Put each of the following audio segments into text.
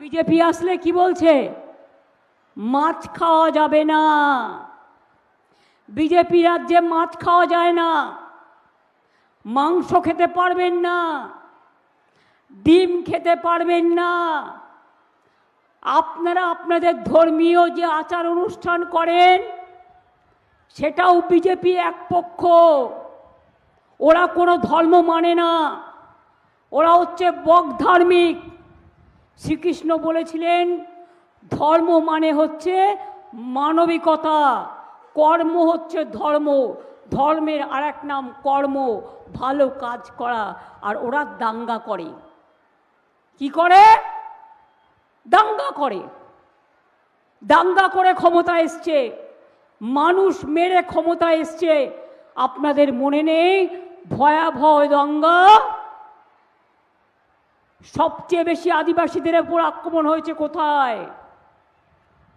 BJP আসলে কি বলছে? মাছ খাওয়া যাবে না। বিজেপি রাজ্যে মাছ খাওয়া যায় না, মাংস খেতে পারবেন না, ডিম খেতে পারবেন না। আপনারা আপনাদের ধর্মীয় যে আচার অনুষ্ঠান করেন সেটাও বিজেপি এক পক্ষ। ওরা কোনো ধর্ম মানে না, ওরা হচ্ছে বকধার্মিক। শ্রীকৃষ্ণ বলেছিলেন ধর্ম মানে হচ্ছে মানবিকতা, কর্ম হচ্ছে ধর্ম, ধর্মের আর এক নাম কর্ম, ভালো কাজ করা। আর ওরা দাঙ্গা করে। কি করে? দাঙ্গা করে। দাঙ্গা করে ক্ষমতা এসছে, মানুষ মেরে ক্ষমতা এসছে। আপনাদের মনে নেই ভয়াবহ দাঙ্গা? সবচেয়ে বেশি আদিবাসীদের উপর আক্রমণ হয়েছে কোথায়?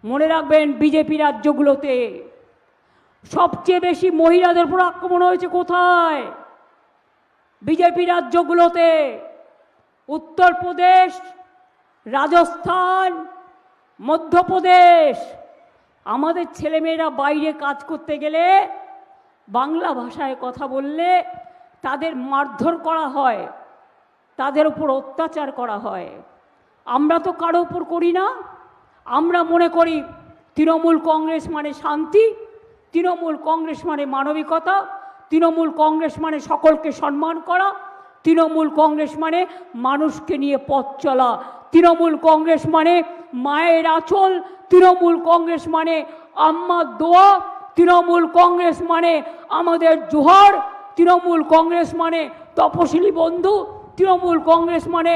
মনে রাখবেন, বিজেপি রাজ্যগুলোতে। সবচেয়ে বেশি মহিলাদের উপর আক্রমণ হয়েছে কোথায়? বিজেপি রাজ্যগুলোতে। উত্তরপ্রদেশ, রাজস্থান, মধ্যপ্রদেশ। আমাদের ছেলেমেয়েরা বাইরে কাজ করতে গেলে বাংলা ভাষায় কথা বললে তাদের মারধর করা হয়, তাদের উপর অত্যাচার করা হয়। আমরা তো কারো উপর করি না। আমরা মনে করি তৃণমূল কংগ্রেস মানে শান্তি, তৃণমূল কংগ্রেস মানে মানবিকতা, তৃণমূল কংগ্রেস মানে সকলকে সম্মান করা, তৃণমূল কংগ্রেস মানে মানুষকে নিয়ে পথ চলা, তৃণমূল কংগ্রেস মানে মায়ের আঁচল, তৃণমূল কংগ্রেস মানে আম্মার দোয়া, তৃণমূল কংগ্রেস মানে আমাদের জোহার, তৃণমূল কংগ্রেস মানে তপশিলি বন্ধু, তৃণমূল কংগ্রেস মানে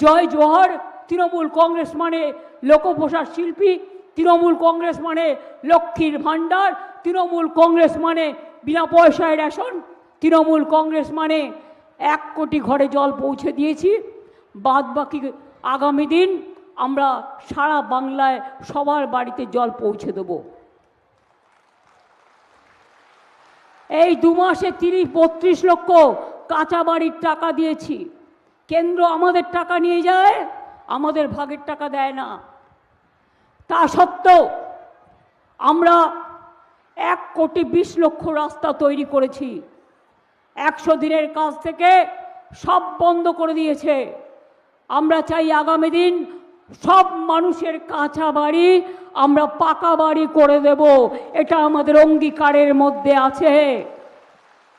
জয় জোহার, তৃণমূল কংগ্রেস মানে লোকপ্রসাদ শিল্পী, তৃণমূল কংগ্রেস মানে লক্ষ্মীর ভাণ্ডার, তৃণমূল কংগ্রেস মানে বিনা পয়সায় রেশন, তৃণমূল কংগ্রেস মানে 1 কোটি ঘরে জল পৌঁছে দিয়েছি। বাদ বাকি আগামী দিন আমরা সারা বাংলায় সবার বাড়িতে জল পৌঁছে দেব। এই 2 মাসে 30-32 লক্ষ কাঁচা বাড়ির টাকা দিয়েছি। কেন্দ্র আমাদের টাকা নিয়ে যায়, আমাদের ভাগের টাকা দেয় না। তা সত্ত্বেও আমরা 1,20,00,000 রাস্তা তৈরি করেছি। 100 দিনের কাজ থেকে সব বন্ধ করে দিয়েছে। আমরা চাই আগামী দিন সব মানুষের কাঁচা বাড়ি আমরা পাকা বাড়ি করে দেব। এটা আমাদের অঙ্গীকারের মধ্যে আছে।